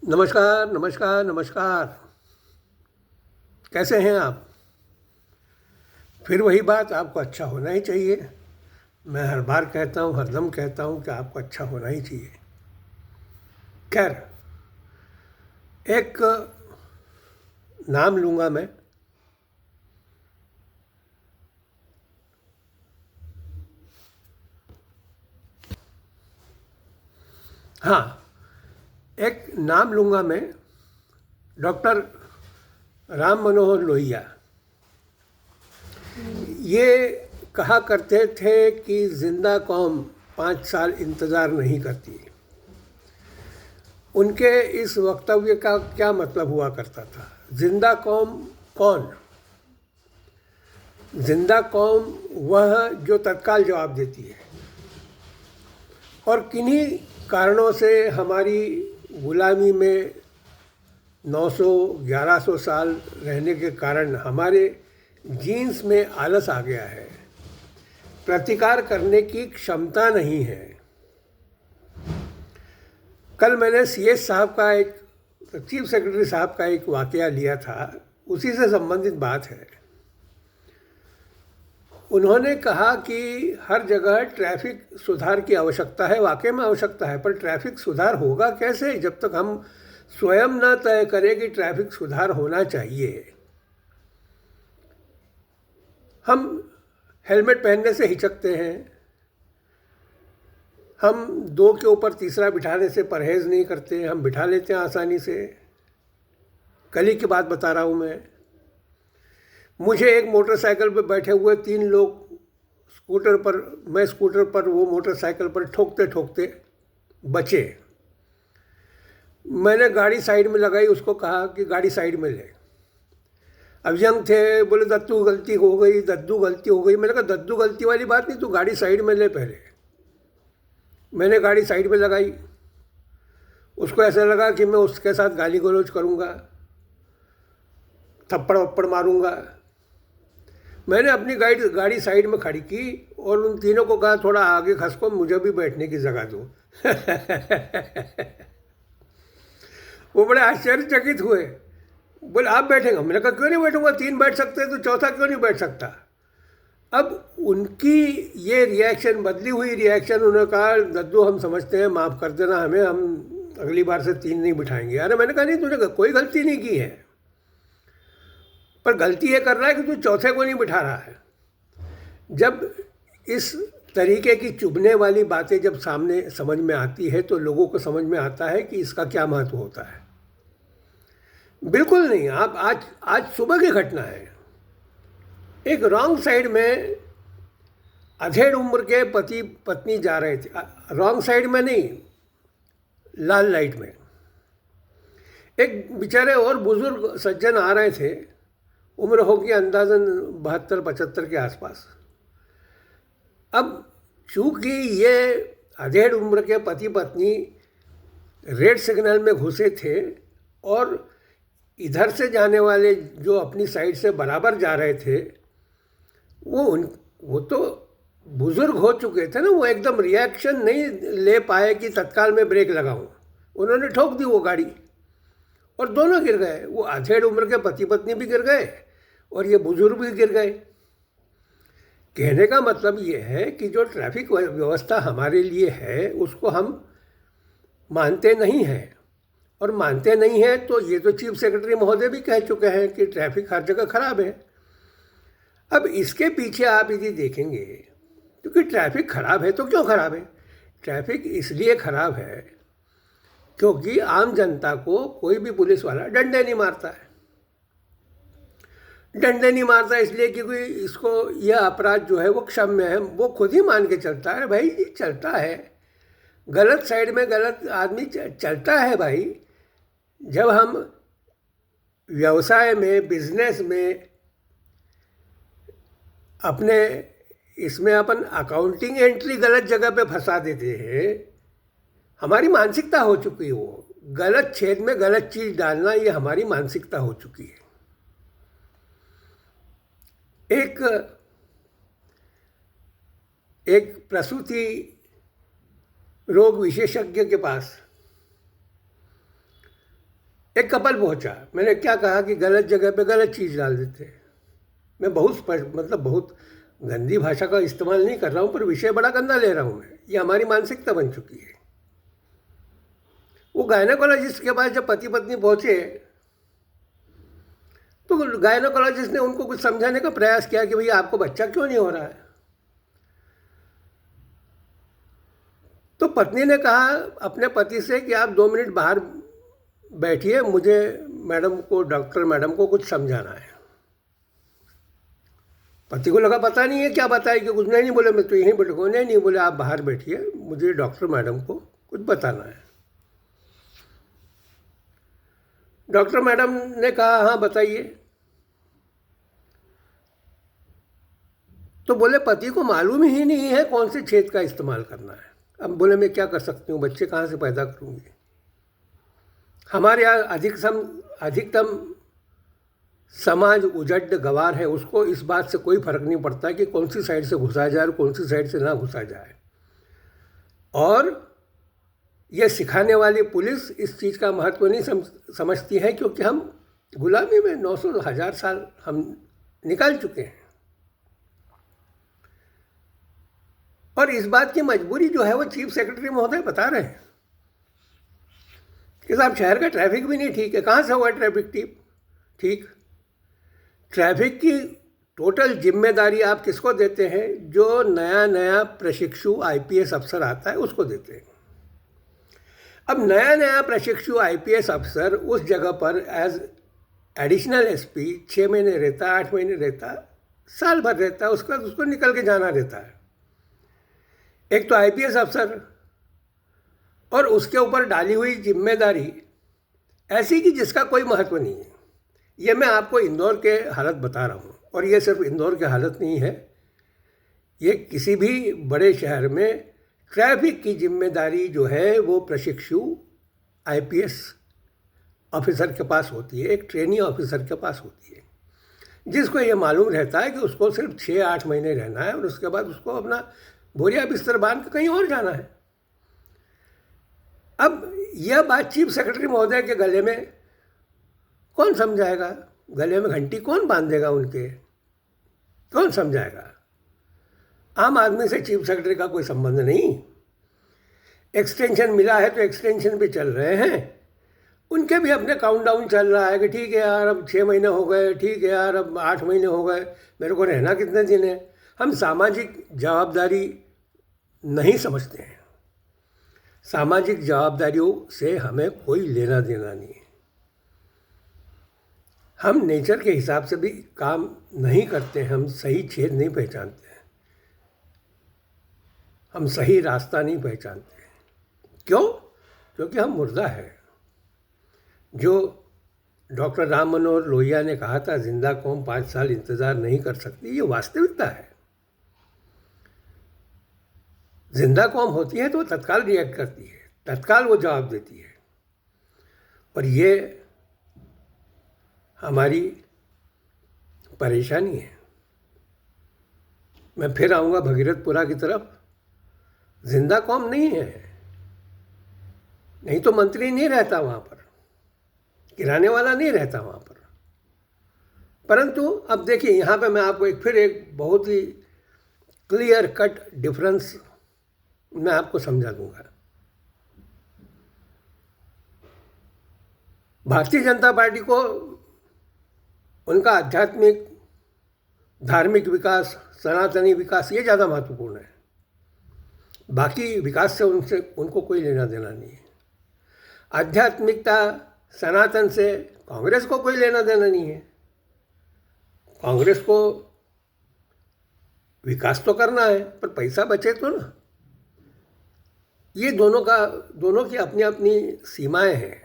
नमस्कार, नमस्कार, नमस्कार। कैसे हैं आप? फिर वही बात, आपको अच्छा होना ही चाहिए। मैं हर बार कहता हूँ, हरदम कहता हूँ कि आपको अच्छा होना ही चाहिए। खैर, एक नाम लूँगा मैं। हाँ, एक नाम लूँगा मैं। डॉक्टर राम मनोहर लोहिया। ये कहा करते थे कि जिंदा कौम 5 साल इंतज़ार नहीं करती। उनके इस वक्तव्य का क्या मतलब हुआ करता था? जिंदा कौम कौन? जिंदा कौम वह जो तत्काल जवाब देती है, और किन्हीं कारणों से हमारी गुलामी में 900-1100 साल रहने के कारण हमारे जीन्स में आलस आ गया है। प्रतिकार करने की क्षमता नहीं है। कल मैंने सीएस साहब का एक चीफ सेक्रेटरी साहब का एक वाकया लिया था, उसी से संबंधित बात है। उन्होंने कहा कि हर जगह ट्रैफिक सुधार की आवश्यकता है। वाकई में आवश्यकता है, पर ट्रैफिक सुधार होगा कैसे जब तक हम स्वयं न तय करें कि ट्रैफिक सुधार होना चाहिए। हम हेलमेट पहनने से हिचकते हैं, हम दो के ऊपर तीसरा बिठाने से परहेज़ नहीं करते, हम बिठा लेते हैं आसानी से। कल ही की बात बता रहा हूँ मैं। मुझे एक मोटरसाइकिल पर बैठे हुए 3 लोग स्कूटर पर, मैं स्कूटर पर, वो मोटरसाइकिल पर ठोकते ठोकते बचे। मैंने गाड़ी साइड में लगाई, उसको कहा कि गाड़ी साइड में ले। अब यंग थे, बोले दद्दू गलती हो गई, दद्दू गलती हो गई। मैंने कहा दद्दू गलती वाली बात नहीं, तू गाड़ी साइड में ले पहले। मैंने गाड़ी साइड में लगाई। उसको ऐसा लगा कि मैं उसके साथ गाली गलौज करूँगा, थप्पड़ वप्पड़ मारूँगा। मैंने अपनी गाड़ी साइड में खड़ी की और उन तीनों को कहा थोड़ा आगे खसको, मुझे भी बैठने की जगह दो। वो बड़े आश्चर्यचकित हुए, बोले आप बैठेंगे? मैंने कहा क्यों नहीं बैठूंगा, 3 बैठ सकते हैं तो चौथा क्यों नहीं बैठ सकता। अब उनकी ये रिएक्शन, बदली हुई रिएक्शन, उन्होंने कहा दद्दू हम समझते हैं, माफ़ कर देना हमें, हम अगली बार से 3 नहीं बिठाएंगे। अरे मैंने कहा नहीं, तूने कोई गलती नहीं की है, पर गलती ये कर रहा है कि तू चौथे को नहीं बिठा रहा है। जब इस तरीके की चुभने वाली बातें जब सामने समझ में आती है तो लोगों को समझ में आता है कि इसका क्या महत्व होता है। बिल्कुल नहीं। आप आज सुबह की घटना है। एक रॉन्ग साइड में अधेड़ उम्र के पति पत्नी जा रहे थे। रॉन्ग साइड में नहीं, लाल लाइट में। एक बेचारे और बुजुर्ग सज्जन आ रहे थे, उम्र होगी अंदाजन 72-75 के आसपास। अब चूंकि ये अधेड़ उम्र के पति पत्नी रेड सिग्नल में घुसे थे और इधर से जाने वाले जो अपनी साइड से बराबर जा रहे थे, वो तो बुजुर्ग हो चुके थे ना, वो एकदम रिएक्शन नहीं ले पाए कि तत्काल में ब्रेक लगाऊं। उन्होंने ठोक दी वो गाड़ी और दोनों गिर गए। वो अधेड़ उम्र के पति पत्नी भी गिर गए और ये बुजुर्ग भी गिर गए। कहने का मतलब ये है कि जो ट्रैफिक व्यवस्था हमारे लिए है उसको हम मानते नहीं हैं, और मानते नहीं हैं तो ये तो चीफ सेक्रेटरी महोदय भी कह चुके हैं कि ट्रैफिक हर जगह खराब है। अब इसके पीछे आप यदि देखेंगे, क्योंकि ट्रैफिक खराब है तो क्यों खराब है? ट्रैफिक इसलिए खराब है क्योंकि आम जनता को कोई भी पुलिस वाला डंडे नहीं मारता है। डंडे नहीं मारता इसलिए क्योंकि इसको यह अपराध जो है वो क्षम्य है, वो खुद ही मान के चलता है। भाई ये चलता है, गलत साइड में गलत आदमी चलता है भाई। जब हम व्यवसाय में, बिजनेस में, अपने इसमें अपन अकाउंटिंग एंट्री गलत जगह पे फंसा देते हैं, हमारी मानसिकता हो चुकी है। वो गलत छेद में गलत चीज़ डालना, ये हमारी मानसिकता हो चुकी है। एक प्रसूति रोग विशेषज्ञ के पास एक कपल पहुंचा, मैंने क्या कहा कि गलत जगह पे गलत चीज़ डाल देते हैं। मैं बहुत मतलब बहुत गंदी भाषा का इस्तेमाल नहीं कर रहा हूँ, पर विषय बड़ा गंदा ले रहा हूँ मैं। ये हमारी मानसिकता बन चुकी है। वो गायनेकोलॉजिस्ट के पास जब पति पत्नी पहुंचे तो गायनेकोलॉजिस्ट ने उनको कुछ समझाने का प्रयास किया कि भैया आपको बच्चा क्यों नहीं हो रहा है। तो पत्नी ने कहा अपने पति से कि आप 2 मिनट बाहर बैठिए, मुझे डॉक्टर मैडम को कुछ समझाना है। पति को लगा पता नहीं है क्या बताए कि कुछ नहीं बोले, मैं तो यहीं बैठूँ। नहीं बोले आप बाहर बैठिए, मुझे डॉक्टर मैडम को कुछ बताना है। डॉक्टर मैडम ने कहा हाँ बताइए। तो बोले पति को मालूम ही नहीं है कौन से छेद का इस्तेमाल करना है। अब बोले मैं क्या कर सकती हूँ, बच्चे कहाँ से पैदा करूँगी। हमारे यहाँ अधिकतम समाज उजड़ गवार है, उसको इस बात से कोई फर्क नहीं पड़ता कि कौन सी साइड से घुसा जाए और कौन सी साइड से ना घुसा जाए। और यह सिखाने वाली पुलिस इस चीज़ का महत्व नहीं समझती है, क्योंकि हम गुलामी में 900,000 साल हम निकाल चुके हैं। और इस बात की मजबूरी जो है वो चीफ सेक्रेटरी महोदय बता रहे हैं कि साहब शहर का ट्रैफिक भी नहीं ठीक है। कहाँ से हुआ ट्रैफिक ठीक? ट्रैफिक की टोटल जिम्मेदारी आप किसको देते हैं? जो नया प्रशिक्षु आईपीएस अफसर आता है उसको देते हैं। अब नया प्रशिक्षु आईपीएस अफसर उस जगह पर एज एडिशनल एसपी 6 महीने रहता, 8 महीने रहता, साल भर रहता है, उसको निकल के जाना रहता है। एक तो आईपीएस अफसर और उसके ऊपर डाली हुई जिम्मेदारी ऐसी कि जिसका कोई महत्व नहीं है। ये मैं आपको इंदौर के हालत बता रहा हूँ, और ये सिर्फ इंदौर के हालत नहीं है, ये किसी भी बड़े शहर में ट्रैफिक की जिम्मेदारी जो है वो प्रशिक्षु आईपीएस ऑफिसर के पास होती है, एक ट्रेनी ऑफिसर के पास होती है, जिसको ये मालूम रहता है कि उसको सिर्फ 6-8 महीने रहना है और उसके बाद उसको अपना बोरिया बिस्तर बांध के कहीं और जाना है। अब यह बात चीफ सेक्रेटरी महोदय के गले में कौन समझाएगा? गले में घंटी कौन बांधेगा उनके? कौन समझाएगा? आम आदमी से चीफ सेक्रेटरी का कोई संबंध नहीं। एक्सटेंशन मिला है तो एक्सटेंशन पे चल रहे हैं, उनके भी अपने काउंटडाउन चल रहा है कि ठीक है यार अब 6 महीने हो गए, ठीक है यार अब 8 महीने हो गए, मेरे को रहना कितने दिन है। हम सामाजिक जवाबदारी नहीं समझते हैं। सामाजिक जवाबदारियों से हमें कोई लेना देना नहीं है। हम नेचर के हिसाब से भी काम नहीं करते, हम सही छेद नहीं पहचानते हैं, हम सही रास्ता नहीं पहचानते हैं। क्यों? क्योंकि हम मुर्दा है। जो डॉक्टर राम मनोहर लोहिया ने कहा था जिंदा कौम 5 साल इंतज़ार नहीं कर सकती, ये वास्तविकता है। जिंदा कौम होती है तो वो तत्काल रिएक्ट करती है, तत्काल वो जवाब देती है। और ये हमारी परेशानी है। मैं फिर आऊँगा भगीरथपुरा की तरफ। जिंदा कौम नहीं है, नहीं तो मंत्री नहीं रहता वहाँ पर, किराने वाला नहीं रहता वहाँ पर। परंतु अब देखिए यहाँ पे मैं आपको फिर एक बहुत ही क्लियर कट डिफरेंस मैं आपको समझा दूंगा। भारतीय जनता पार्टी को उनका आध्यात्मिक धार्मिक विकास, सनातनी विकास, ये ज़्यादा महत्वपूर्ण है। बाकी विकास से उनको कोई लेना देना नहीं है। आध्यात्मिकता सनातन से कांग्रेस को कोई लेना देना नहीं है। कांग्रेस को विकास तो करना है पर पैसा बचे तो ना। ये दोनों की अपनी अपनी सीमाएं हैं।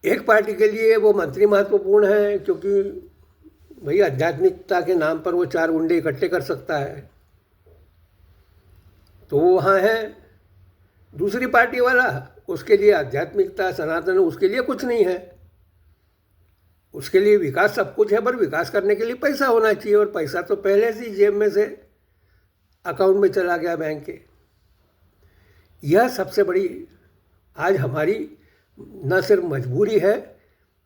एक पार्टी के लिए वो मंत्री महत्वपूर्ण है क्योंकि भाई आध्यात्मिकता के नाम पर वो 4 गुंडे इकट्ठे कर सकता है, तो वो वहाँ है। दूसरी पार्टी वाला, उसके लिए आध्यात्मिकता सनातन उसके लिए कुछ नहीं है। उसके लिए विकास सब कुछ है, पर विकास करने के लिए पैसा होना चाहिए, और पैसा तो पहले से जेब में से अकाउंट में चला गया बैंक के। यह सबसे बड़ी आज हमारी न सिर्फ मजबूरी है,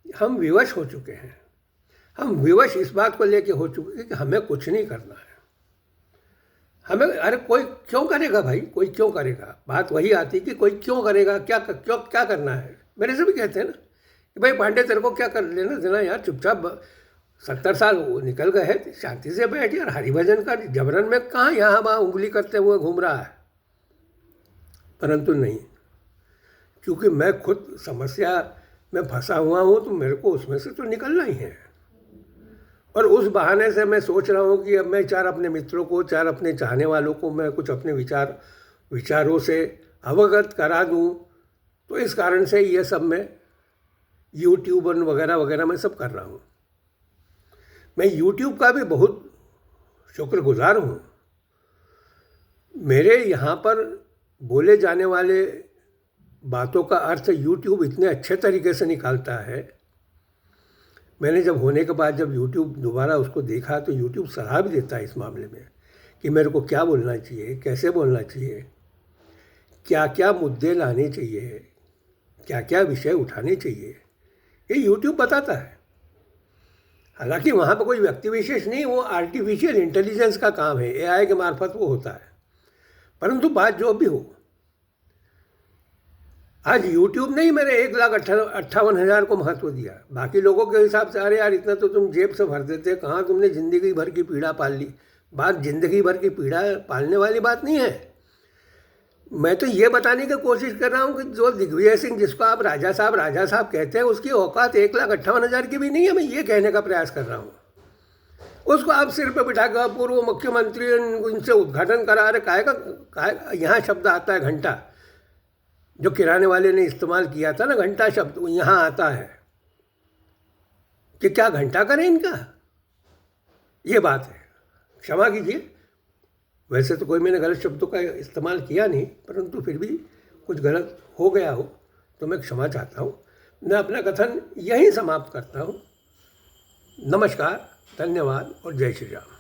हम विवश हो चुके हैं। हम विवश इस बात को लेके हो चुके हैं कि हमें कुछ नहीं करना है। हमें, अरे कोई क्यों करेगा भाई, कोई क्यों करेगा? बात वही आती कि कोई क्यों करेगा, क्या करना है। मेरे से भी कहते हैं ना कि भाई पांडे तेरे को क्या कर लेना देना यार, चुपचाप 70 साल वो निकल गए हैं, शांति से बैठ यार, हरिभजन का जबरन में कहाँ यहाँ वहाँ उंगली करते हुए घूम रहा है। परंतु नहीं, क्योंकि मैं खुद समस्या में फंसा हुआ हूँ तो मेरे को उसमें से तो निकलना ही है। और उस बहाने से मैं सोच रहा हूँ कि अब मैं 4 अपने मित्रों को, 4 अपने चाहने वालों को मैं कुछ अपने विचारों से अवगत करा दूँ। तो इस कारण से ये सब मैं यूट्यूब वगैरह वगैरह मैं सब कर रहा हूँ। मैं यूट्यूब का भी बहुत शुक्रगुजार हूँ। मेरे यहाँ पर बोले जाने वाले बातों का अर्थ यूट्यूब इतने अच्छे तरीके से निकालता है। मैंने जब होने के बाद जब यूट्यूब दोबारा उसको देखा तो यूट्यूब सलाह भी देता है इस मामले में कि मेरे को क्या बोलना चाहिए, कैसे बोलना चाहिए, क्या क्या मुद्दे लाने चाहिए, क्या क्या विषय उठाने चाहिए, ये यूट्यूब बताता है। हालांकि वहाँ पर कोई व्यक्ति विशेष नहीं, वो आर्टिफिशियल इंटेलिजेंस का काम है, एआई के मार्फत वो होता है। परंतु बात जो भी हो, आज यूट्यूब ने ही मेरे 1,58,000 को महत्व दिया। बाकी लोगों के हिसाब से अरे यार इतना तो तुम जेब से भर देते, कहाँ तुमने ज़िंदगी भर की पीड़ा पाल ली। बात ज़िंदगी भर की पीड़ा पालने वाली बात नहीं है। मैं तो ये बताने की कोशिश कर रहा हूँ कि जो दिग्विजय सिंह, जिसको आप राजा साहब कहते हैं, उसकी औकात 1,58,000 की भी नहीं है। मैं ये कहने का प्रयास कर रहा हूँ। उसको आप सिर पे बिठा कर पूर्व मुख्यमंत्री उनसे उद्घाटन करा रहे। काय यहाँ शब्द आता है घंटा, जो किराने वाले ने इस्तेमाल किया था ना, घंटा शब्द, यहाँ आता है कि क्या घंटा करें इनका। ये बात है, क्षमा कीजिए। वैसे तो कोई मैंने गलत शब्दों का इस्तेमाल किया नहीं, परंतु फिर भी कुछ गलत हो गया हो तो मैं क्षमा चाहता हूँ। मैं अपना कथन यहीं समाप्त करता हूँ। नमस्कार, धन्यवाद और जय श्री राम।